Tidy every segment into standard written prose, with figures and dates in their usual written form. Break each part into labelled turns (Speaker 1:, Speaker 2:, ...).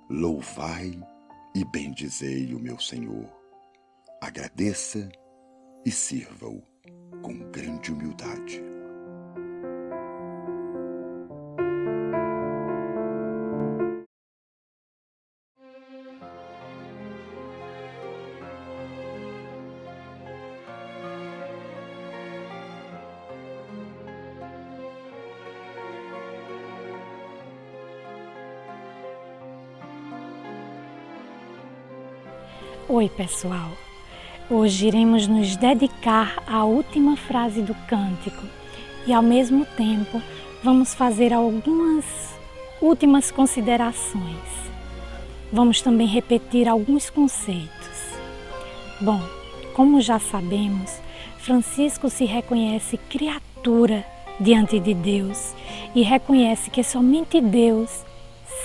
Speaker 1: Louvai e bendizei o meu Senhor. Agradeça e sirva-o com grande humildade.
Speaker 2: Oi, pessoal! Hoje iremos nos dedicar à última frase do cântico e, ao mesmo tempo, vamos fazer algumas últimas considerações. Vamos também repetir alguns conceitos. Bom, como já sabemos, Francisco se reconhece criatura diante de Deus e reconhece que somente Deus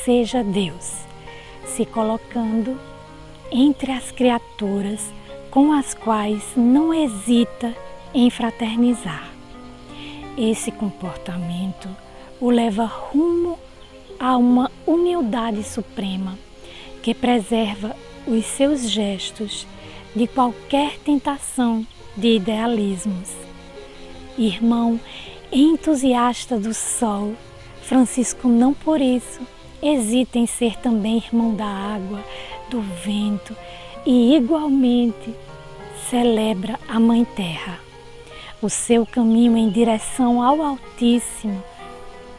Speaker 2: seja Deus, se colocando entre as criaturas com as quais não hesita em fraternizar. Esse comportamento o leva rumo a uma humildade suprema que preserva os seus gestos de qualquer tentação de idealismos. Irmão entusiasta do sol, Francisco não por isso hesita em ser também irmão da água, do vento e igualmente celebra a Mãe Terra. O seu caminho em direção ao Altíssimo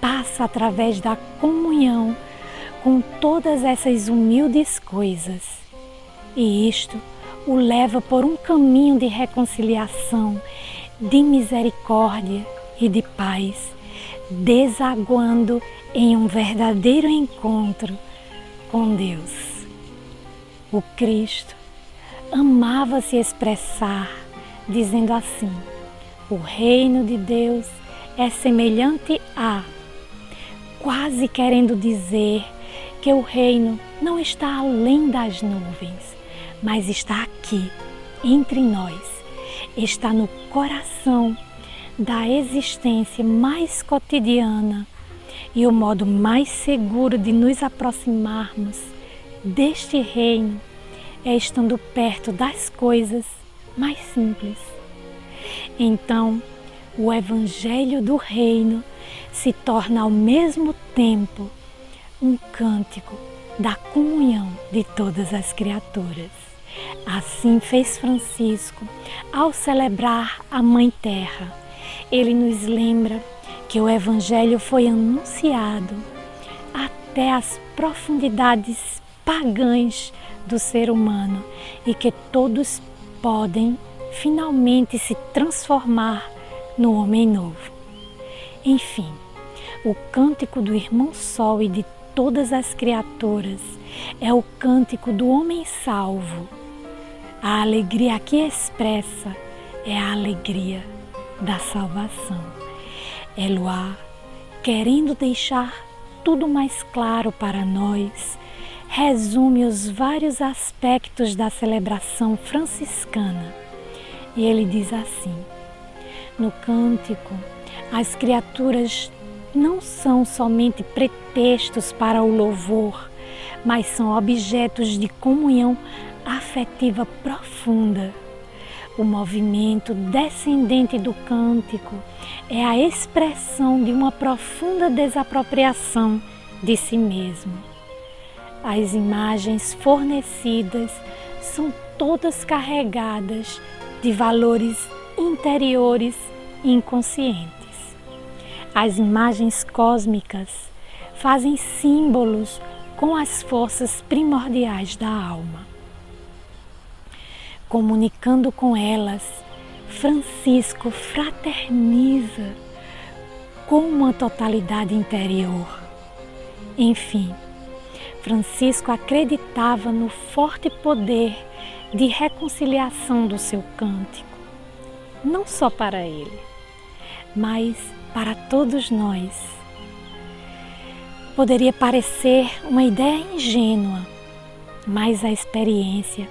Speaker 2: passa através da comunhão com todas essas humildes coisas, e isto o leva por um caminho de reconciliação, de misericórdia e de paz, desaguando em um verdadeiro encontro com Deus. O Cristo amava se expressar, dizendo assim: o reino de Deus é semelhante a, quase querendo dizer que o reino não está além das nuvens, mas está aqui, entre nós, está no coração da existência mais cotidiana e o modo mais seguro de nos aproximarmos deste reino é estando perto das coisas mais simples. Então, o Evangelho do Reino se torna ao mesmo tempo um cântico da comunhão de todas as criaturas. Assim fez Francisco ao celebrar a Mãe Terra. Ele nos lembra que o Evangelho foi anunciado até as profundidades pagãs do ser humano e que todos podem finalmente se transformar no homem novo. Enfim, o cântico do Irmão Sol e de todas as criaturas é o cântico do homem salvo. A alegria aqui expressa é a alegria da salvação. Eloá, querendo deixar tudo mais claro para nós, resume os vários aspectos da celebração franciscana. E ele diz assim: no cântico, as criaturas não são somente pretextos para o louvor, mas são objetos de comunhão afetiva profunda. O movimento descendente do cântico é a expressão de uma profunda desapropriação de si mesmo. As imagens fornecidas são todas carregadas de valores interiores inconscientes. As imagens cósmicas fazem símbolos com as forças primordiais da alma. Comunicando com elas, Francisco fraterniza com uma totalidade interior. Enfim, Francisco acreditava no forte poder de reconciliação do seu cântico, não só para ele, mas para todos nós. Poderia parecer uma ideia ingênua, mas a experiência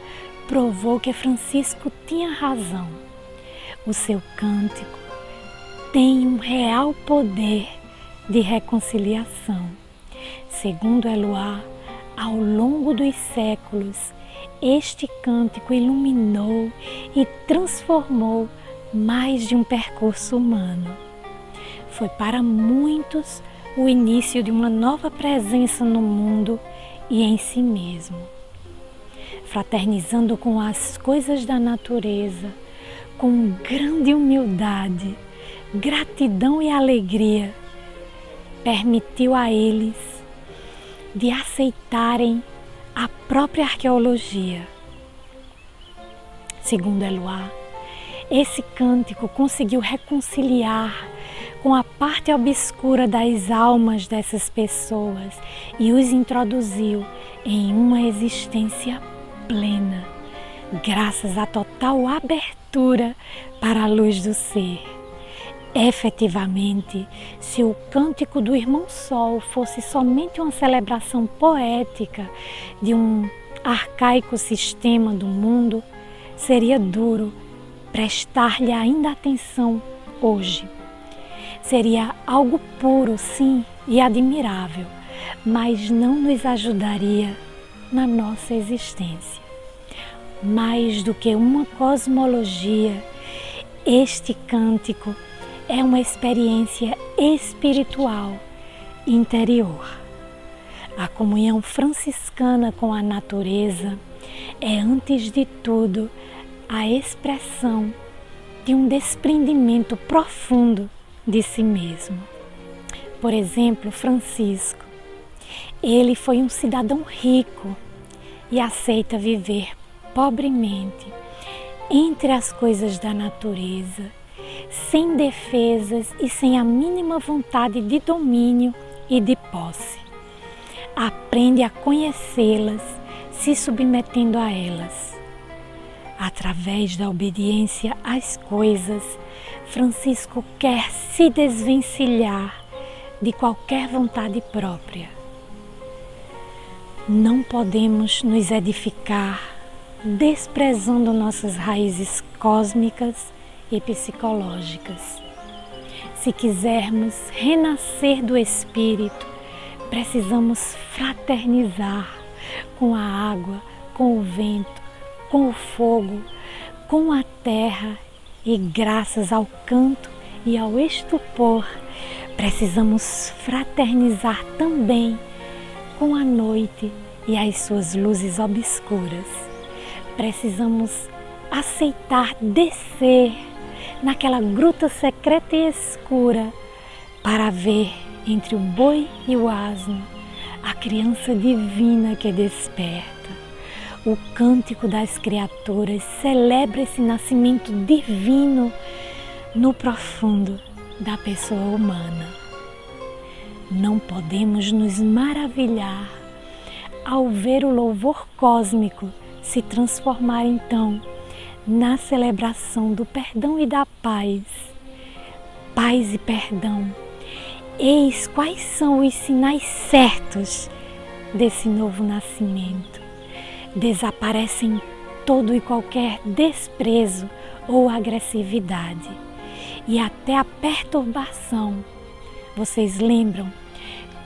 Speaker 2: provou que Francisco tinha razão. O seu cântico tem um real poder de reconciliação. Segundo Eloá, Ao longo dos séculos, este cântico iluminou e transformou mais de um percurso humano. Foi para muitos o início de uma nova presença no mundo e em si mesmo. Fraternizando com as coisas da natureza, com grande humildade, gratidão e alegria, permitiu a eles de aceitarem a própria arqueologia. Segundo Eluard, esse cântico conseguiu reconciliar com a parte obscura das almas dessas pessoas e os introduziu em uma existência plena, graças à total abertura para a luz do ser. Efetivamente, se o cântico do Irmão Sol fosse somente uma celebração poética de um arcaico sistema do mundo, seria duro prestar-lhe ainda atenção hoje. Seria algo puro, sim, e admirável, mas não nos ajudaria na nossa existência. Mais do que uma cosmologia, este cântico é uma experiência espiritual interior. A comunhão franciscana com a natureza é, antes de tudo, a expressão de um desprendimento profundo de si mesmo. Por exemplo, Francisco, ele foi um cidadão rico e aceita viver pobremente entre as coisas da natureza, sem defesas e sem a mínima vontade de domínio e de posse. Aprende a conhecê-las, se submetendo a elas. Através da obediência às coisas, Francisco quer se desvencilhar de qualquer vontade própria. Não podemos nos edificar desprezando nossas raízes cósmicas e psicológicas. Se quisermos renascer do espírito, precisamos fraternizar com a água, com o vento, com o fogo, com a terra e, graças ao canto e ao estupor, precisamos fraternizar também com a noite e as suas luzes obscuras. Precisamos aceitar descer naquela gruta secreta e escura para ver entre o boi e o asno a criança divina que desperta. O cântico das criaturas celebra esse nascimento divino no profundo da pessoa humana. Não podemos nos maravilhar ao ver o louvor cósmico se transformar então na celebração do perdão e da paz. Paz e perdão. Eis quais são os sinais certos desse novo nascimento. Desaparecem todo e qualquer desprezo ou agressividade e até a perturbação. Vocês lembram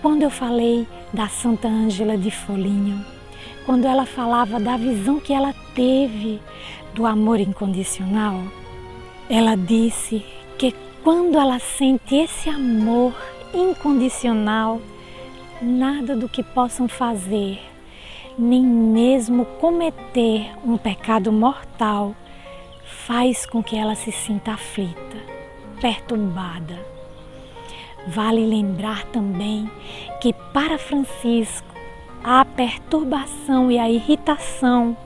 Speaker 2: quando eu falei da Santa Ângela de Foligno, quando ela falava da visão que ela teve do amor incondicional? Ela disse que quando ela sente esse amor incondicional, nada do que possam fazer, nem mesmo cometer um pecado mortal, faz com que ela se sinta aflita, perturbada. Vale lembrar também que para Francisco a perturbação e a irritação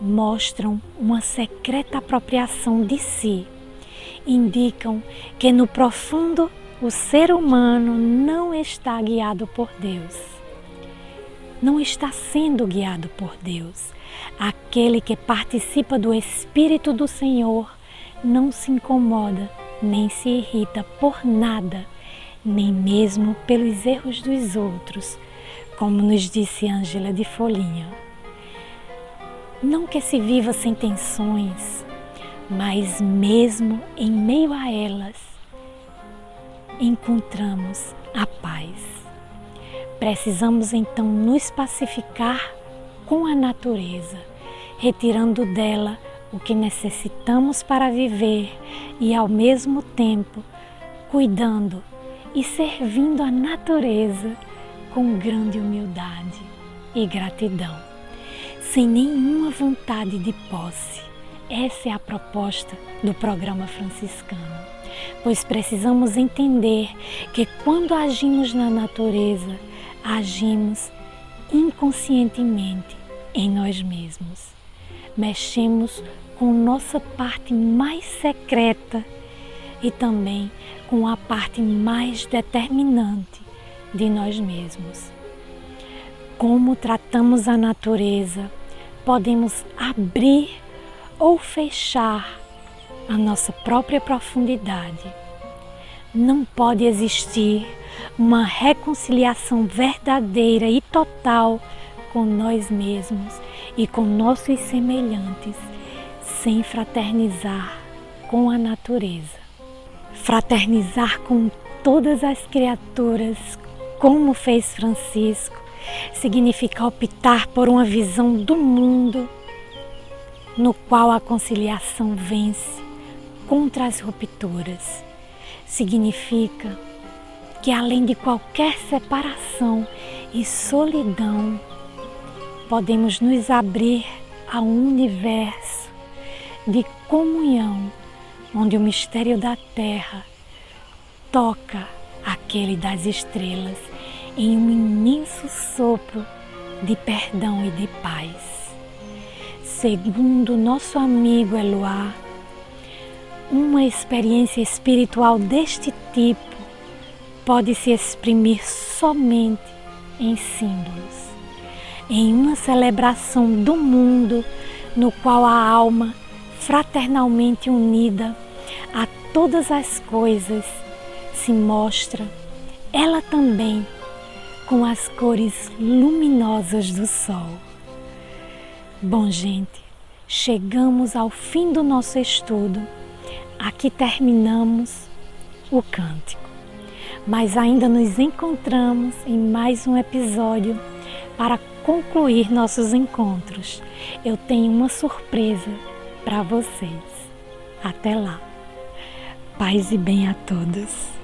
Speaker 2: mostram uma secreta apropriação de si, indicam que no profundo o ser humano não está guiado por Deus. Não está sendo guiado por Deus. Aquele que participa do Espírito do Senhor não se incomoda, nem se irrita por nada, nem mesmo pelos erros dos outros, como nos disse Ângela de Foligno. Não que se viva sem tensões, mas mesmo em meio a elas, encontramos a paz. precisamos então nos pacificar com a natureza, retirando dela o que necessitamos para viver e, ao mesmo tempo, cuidando e servindo a natureza com grande humildade e gratidão, sem nenhuma vontade de posse. Essa é a proposta do programa franciscano, pois precisamos entender que quando agimos na natureza, agimos inconscientemente em nós mesmos. Mexemos com nossa parte mais secreta e também com a parte mais determinante de nós mesmos. Como tratamos a natureza, podemos abrir ou fechar a nossa própria profundidade. Não pode existir uma reconciliação verdadeira e total com nós mesmos e com nossos semelhantes sem fraternizar com a natureza. Fraternizar com todas as criaturas, como fez Francisco, significa optar por uma visão do mundo no qual a conciliação vence contra as rupturas. Significa que, além de qualquer separação e solidão, podemos nos abrir a um universo de comunhão, onde o mistério da terra toca aquele das estrelas em um imenso sopro de perdão e de paz. Segundo nosso amigo Eloá, uma experiência espiritual deste tipo pode se exprimir somente em símbolos, em uma celebração do mundo no qual a alma, fraternalmente unida a todas as coisas, se mostra, ela também, com as cores luminosas do sol. Bom, gente, chegamos ao fim do nosso estudo. Aqui terminamos o cântico, mas ainda nos encontramos em mais um episódio para concluir nossos encontros. Eu tenho uma surpresa para vocês. Até lá. Paz e bem a todos.